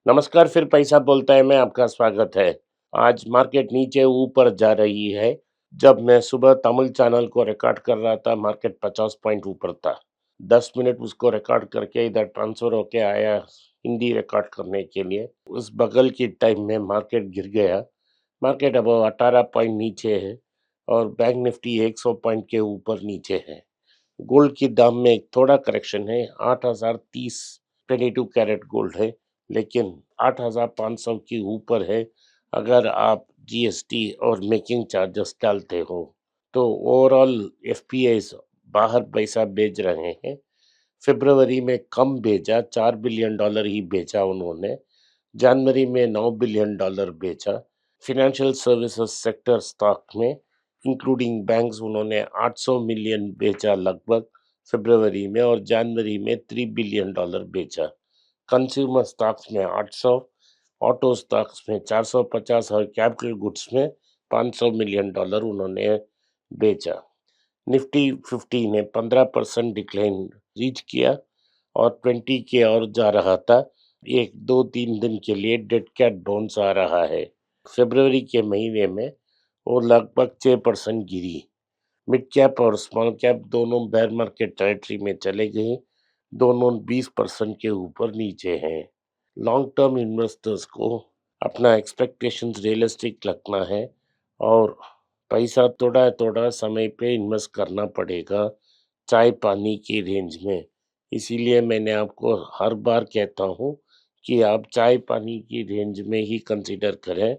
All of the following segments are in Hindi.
नमस्कार, फिर पैसा बोलता है में आपका स्वागत है। आज मार्केट नीचे ऊपर जा रही है। जब मैं सुबह तमिल चैनल को रिकॉर्ड कर रहा था, मार्केट 50 पॉइंट ऊपर था। 10 मिनट उसको रिकॉर्ड करके इधर ट्रांसफर होके आया हिंदी रिकॉर्ड करने के लिए। उस बगल की टाइम में मार्केट गिर गया। मार्केट अब 18 पॉइंट नीचे है और बैंक निफ्टी 100 पॉइंट के ऊपर नीचे है। गोल्ड की दाम में एक थोड़ा करेक्शन है। 8030 22 कैरेट गोल्ड है, लेकिन 8500 के ऊपर है अगर आप जीएसटी और मेकिंग चार्जेस डालते हो। तो ओवरऑल एफपीआईज बाहर पैसा भेज रहे हैं। फरवरी में कम भेजा, $4 बिलियन ही भेजा उन्होंने। जनवरी में $9 बिलियन बेचा। फाइनेंशियल सर्विसेज सेक्टर स्टॉक में इंक्लूडिंग बैंक्स उन्होंने 800 मिलियन बेचा लगभग फरवरी में, और जनवरी में $3 बिलियन बेचा। कंज्यूमर स्टॉक्स में 800, ऑटो स्टॉक्स में 450 और कैपिटल गुड्स में $500 मिलियन उन्होंने बेचा। निफ्टी 50 ने 15% डिक्लाइन रीच किया और 20 के और जा रहा था। एक दो तीन दिन के लिए डेड कैट बाउंस आ रहा है। फरवरी के महीने में वो लगभग 6% गिरी। मिड कैप और स्मॉल कैप दोनों बेयर मार्केट टेरिटरी में चले गए। दोनों 20% के ऊपर नीचे हैं। लॉन्ग टर्म इन्वेस्टर्स को अपना एक्सपेक्टेशंस रियलिस्टिक रखना है और पैसा थोड़ा थोड़ा समय पे इन्वेस्ट करना पड़ेगा, चाय पानी की रेंज में। इसीलिए मैंने आपको हर बार कहता हूँ कि आप चाय पानी की रेंज में ही कंसीडर करें।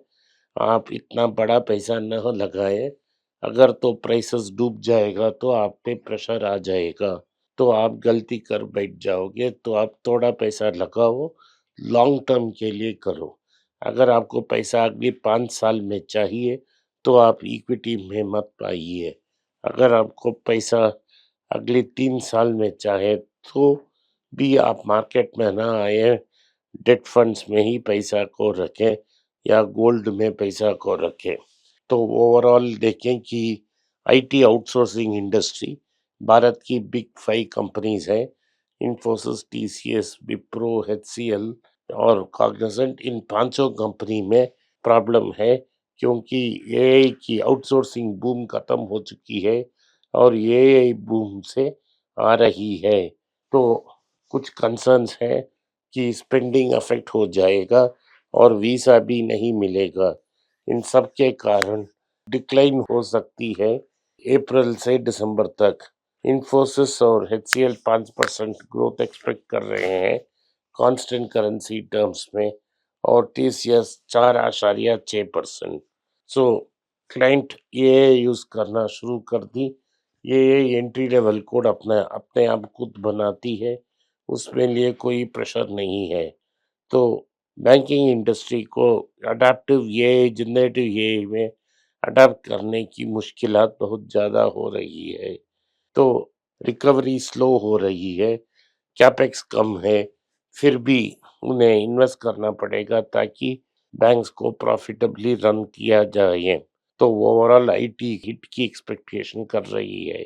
आप इतना बड़ा पैसा न लगाएं। अगर तो प्राइसेस डूब जाएगा तो आप पे प्रेशर आ जाएगा, तो आप गलती कर बैठ जाओगे। तो आप थोड़ा पैसा लगाओ, लॉन्ग टर्म के लिए करो। अगर आपको पैसा अगली 5 साल में चाहिए तो आप इक्विटी में मत पाइए। अगर आपको पैसा अगले 3 साल में चाहे तो भी आप मार्केट में ना आए, डेट फंड्स में ही पैसा को रखें या गोल्ड में पैसा को रखें। तो ओवरऑल देखें कि आईटी आउटसोर्सिंग इंडस्ट्री भारत की बिग 5 कंपनीज है। इन्फोसिस, टीसीएस, विप्रो, एचसीएल और कॉग्निजेंट, इन पांचों कंपनी में प्रॉब्लम है क्योंकि एआई की आउटसोर्सिंग बूम खत्म हो चुकी है और एआई बूम से आ रही है। तो कुछ कंसर्न्स है कि स्पेंडिंग अफेक्ट हो जाएगा और वीसा भी नहीं मिलेगा। इन सब के कारण डिक्लाइन हो सकती है अप्रैल से दिसंबर तक। इन्फोसिस और एचसीएल 5% ग्रोथ एक्सपेक्ट कर रहे हैं कांस्टेंट करेंसी टर्म्स में, और टीसीएस 4.6%। सो क्लाइंट ये यूज करना शुरू कर दी। ये एंट्री लेवल कोड अपना अपने आप खुद बनाती है, उसमें लिए कोई प्रेशर नहीं है। तो बैंकिंग इंडस्ट्री को अडेप्टिव ये जनरेटिव ये में अडाप्ट करने की मुश्किलात बहुत ज़्यादा हो रही है। तो रिकवरी स्लो हो रही है, कैपेक्स कम है, फिर भी उन्हें इन्वेस्ट करना पड़ेगा ताकि बैंक्स को प्रॉफिटेबली रन किया जाए। तो ओवरऑल आईटी हिट की एक्सपेक्टेशन कर रही है।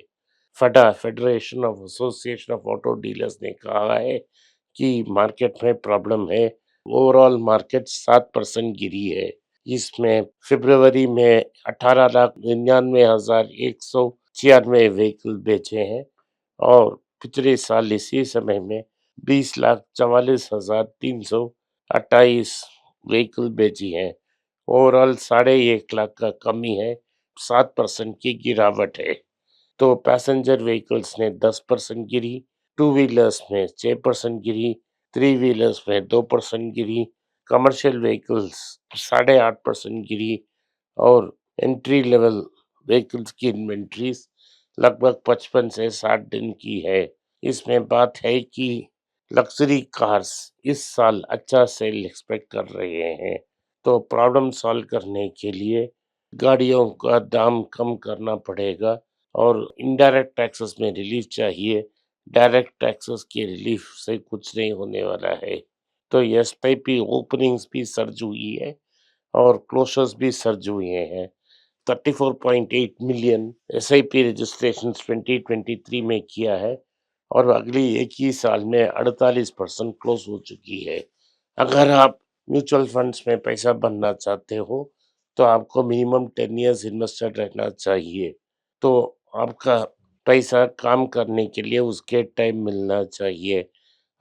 FADA, federation of association of auto dealers ने कहा है कि मार्केट में प्रॉब्लम है। ओवरऑल मार्केट 7% गिरी है। इसमें फरवरी में 18,99,196 व्हीकल बेचे हैं और पिछले साल इसी समय में 20,44,328 व्हीकल बेची हैं। ओवरऑल 1.5 लाख का कमी है। 7% की गिरावट है। तो पैसेंजर व्हीकल्स ने 10% गिरी, टू व्हीलर्स में 6% गिरी, थ्री व्हीलर्स में 2% गिरी, कमर्शियल व्हीकल्स 8.5% गिरी, और एंट्री लेवल व्हीकल्स की इन्वेंट्रीज लगभग 55 से 60 दिन की है। इसमें बात है कि लग्जरी कार्स इस साल अच्छा सेल एक्सपेक्ट कर रहे हैं। तो प्रॉब्लम सॉल्व करने के लिए गाड़ियों का दाम कम करना पड़ेगा और इनडायरेक्ट टैक्सेस में रिलीफ चाहिए। डायरेक्ट टैक्सेस की रिलीफ से कुछ नहीं होने वाला है। तो एसआईपी ओपनिंग्स भी सर्ज हुई है और क्लोजर्स भी सर्ज हुए हैं। 34.8 मिलियन एसआईपी रजिस्ट्रेशन 2023 में किया है और अगली एक ही साल में 48% क्लोज हो चुकी है। अगर आप म्यूचुअल फंड्स में पैसा भरना चाहते हो तो आपको मिनिमम 10 इयर्स इन्वेस्टेड रहना चाहिए। तो आपका पैसा काम करने के लिए उसके टाइम मिलना चाहिए।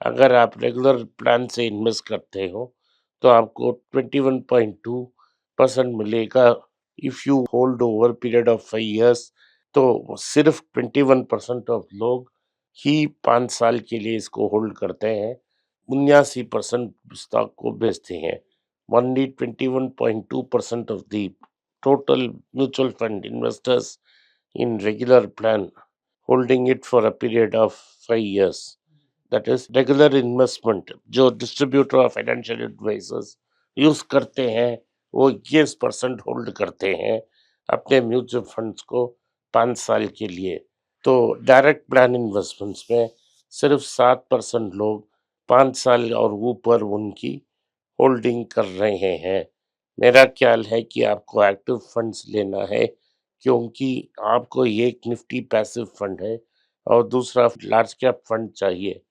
अगर आप रेगुलर प्लान से इन्वेस्ट करते हो तो आपको 21.2% मिलेगा। If you hold over period of 5 years तो सिर्फ 21% ऑफ लोग ही 5 साल के लिए इसको होल्ड करते हैं। 79% स्टॉक को बेचते हैं। Only 21.2% of the total mutual fund investors in regular plan holding it for a period of 5 years. That is regular investment जो distributor of financial advisers use करते हैं, वो 21% होल्ड करते हैं अपने म्यूचुअल फंड्स को 5 साल के लिए। तो डायरेक्ट प्लान इन्वेस्टमेंट्स में सिर्फ 7% लोग 5 साल और ऊपर उनकी होल्डिंग कर रहे हैं। मेरा ख्याल है कि आपको एक्टिव फंड्स लेना है, क्योंकि आपको एक निफ्टी पैसिव फंड है और दूसरा लार्ज कैप फंड चाहिए।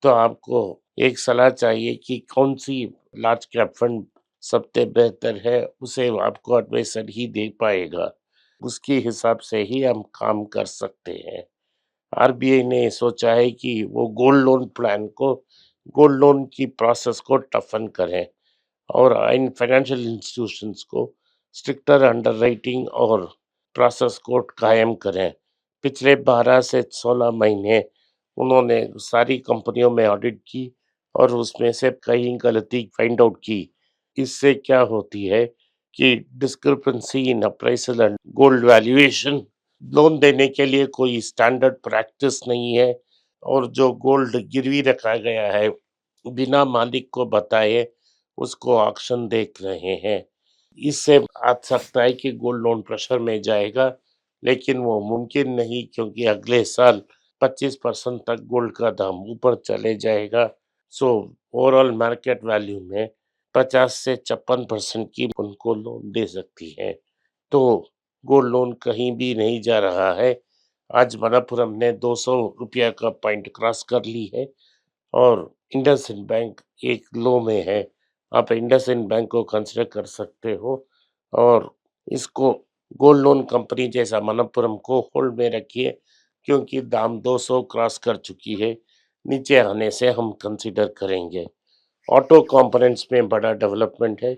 तो आपको एक सलाह चाहिए कि कौन सी लार्ज कैप फंड सबसे बेहतर है, उसे आपको एडवाइजर ही दे पाएगा। उसके हिसाब से ही हम काम कर सकते हैं। आरबीआई ने सोचा है कि वो गोल्ड लोन की प्रोसेस को टफन करें और इन फाइनेंशियल इंस्टीट्यूशंस को स्ट्रिक्टर अंडरराइटिंग और प्रोसेस को कायम करें। पिछले 12 से 16 महीने उन्होंने सारी कंपनियों में ऑडिट की और उसमें से कई गलती फाइंड आउट की। इससे क्या होती है कि discrepancy in appraisal and gold valuation, loan देने के लिए कोई स्टैंडर्ड प्रैक्टिस नहीं है और जो गोल्ड गिरवी रखा गया है बिना मालिक को बताए उसको ऑक्शन देख रहे हैं। इससे आ सकता है कि गोल्ड लोन प्रेशर में जाएगा, लेकिन वो मुमकिन नहीं, क्योंकि अगले साल 25% तक गोल्ड का दाम ऊपर चले जाएगा। सो ओवरऑल मार्केट वैल्यू में 50 से 56% की उनको लोन दे सकती है। तो गोल्ड लोन कहीं भी नहीं जा रहा है। आज मनप्पुरम ने 200 रुपया का पॉइंट क्रॉस कर ली है और इंडसइंड बैंक एक लो में है। आप इंडसइंड बैंक को कंसिडर कर सकते हो और इसको गोल्ड लोन कंपनी जैसा मनप्पुरम को होल्ड में रखिए, क्योंकि दाम 200 क्रॉस कर चुकी है। नीचे आने से हम कंसिडर करेंगे। ऑटो कंपोनेंट्स में बड़ा डेवलपमेंट है।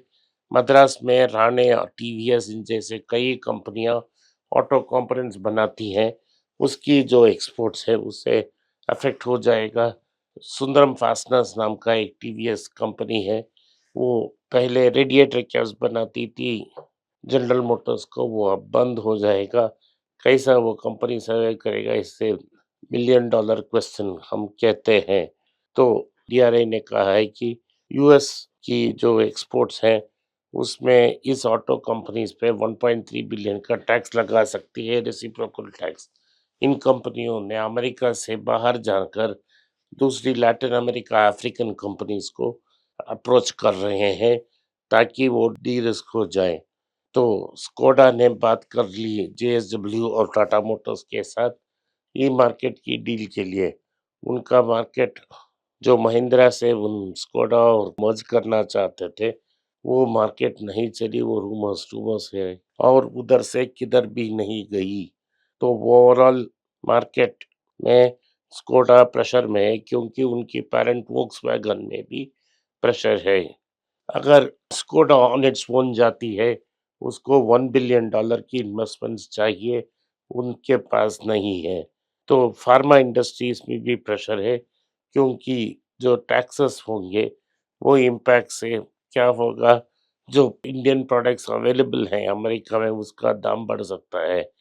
मद्रास में राणे और टीवीएस इन जैसे कई कंपनियां ऑटो कंपोनेंट्स बनाती हैं। उसकी जो एक्सपोर्ट्स है उससे अफेक्ट हो जाएगा। सुंदरम फास्टनर्स नाम का एक टीवीएस कंपनी है, वो पहले रेडिएटर कैप्स बनाती थी जनरल मोटर्स को, वो अब बंद हो जाएगा। कैसा वो कंपनी सर्वाइव करेगा, इससे मिलियन डॉलर क्वेश्चन हम कहते हैं। तो डीआरआई ने कहा है कि यूएस की जो एक्सपोर्ट्स हैं उसमें इस ऑटो कंपनीज पे 1.3 बिलियन का टैक्स लगा सकती है, रेसिप्रोकल टैक्स। इन कंपनियों ने अमेरिका से बाहर जाकर दूसरी लैटिन अमेरिका अफ्रीकन कंपनीज को अप्रोच कर रहे हैं ताकि वो डी रिस्क हो जाए। तो स्कोडा ने बात कर ली जेएसडब्ल्यू और टाटा मोटर्स के साथ ई मार्केट की डील के लिए। उनका मार्केट जो महिंद्रा से उन स्कोडा और मर्ज करना चाहते थे, वो मार्केट नहीं चली, वो रूमर्स रूमर्स है और उधर से किधर भी नहीं गई। तो ओवरऑल मार्केट में स्कोडा प्रेशर में है, क्योंकि उनकी पेरेंट वोक्सवैगन में भी प्रेशर है। अगर स्कोडा ऑन इट्स ओन जाती है, उसको $1 बिलियन की इन्वेस्टमेंट्स चाहिए, उनके पास नहीं है। तो फार्मा इंडस्ट्रीज में भी प्रेशर है, क्योंकि जो टैक्सेस होंगे वो इम्पैक्ट से क्या होगा, जो इंडियन प्रोडक्ट्स अवेलेबल हैं अमेरिका में उसका दाम बढ़ सकता है।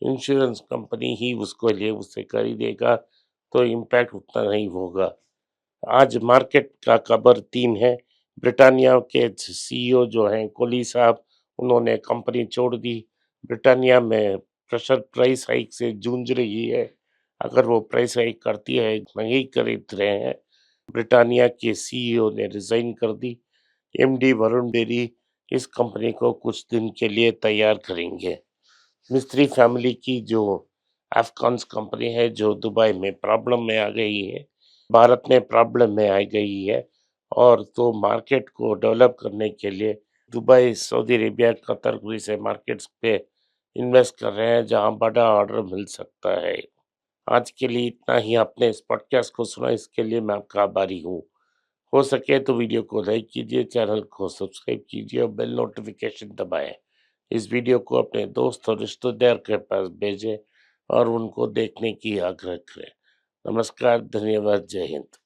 इंश्योरेंस कंपनी ही उसको लिए उससे खरीदेगा तो इम्पैक्ट उतना नहीं होगा। आज मार्केट का खबर 3 है। ब्रिटानिया के सीईओ जो हैं कोहली साहब, उन्होंने कंपनी छोड़ दी। ब्रिटानिया में प्रेशर प्राइस हाइक से जूझ रही है। अगर वो प्राइस हाइक करती है, नहीं खरीद रहे हैं, ब्रिटानिया के सीईओ ने रिजाइन कर दी। एमडी वरुण बेरी इस कंपनी को कुछ दिन के लिए तैयार करेंगे। मिस्त्री फैमिली की जो अफ़गान्स कंपनी है जो दुबई में प्रॉब्लम में आ गई है, भारत में प्रॉब्लम में आ गई है, और तो मार्केट को डेवलप करने के लिए दुबई, सऊदी अरेबिया, कतर जैसे मार्केट्स पे इन्वेस्ट कर रहे हैं जहां बड़ा ऑर्डर मिल सकता है। आज के लिए इतना ही। आपने इस पॉडकास्ट को सुना, इसके लिए मैं आपका आभारी हूँ। हो सके तो वीडियो को लाइक कीजिए, चैनल को सब्सक्राइब कीजिए और बेल नोटिफिकेशन दबाएं। इस वीडियो को अपने दोस्त और रिश्तेदार के पास भेजें और उनको देखने की आग्रह करें। नमस्कार, धन्यवाद, जय हिंद।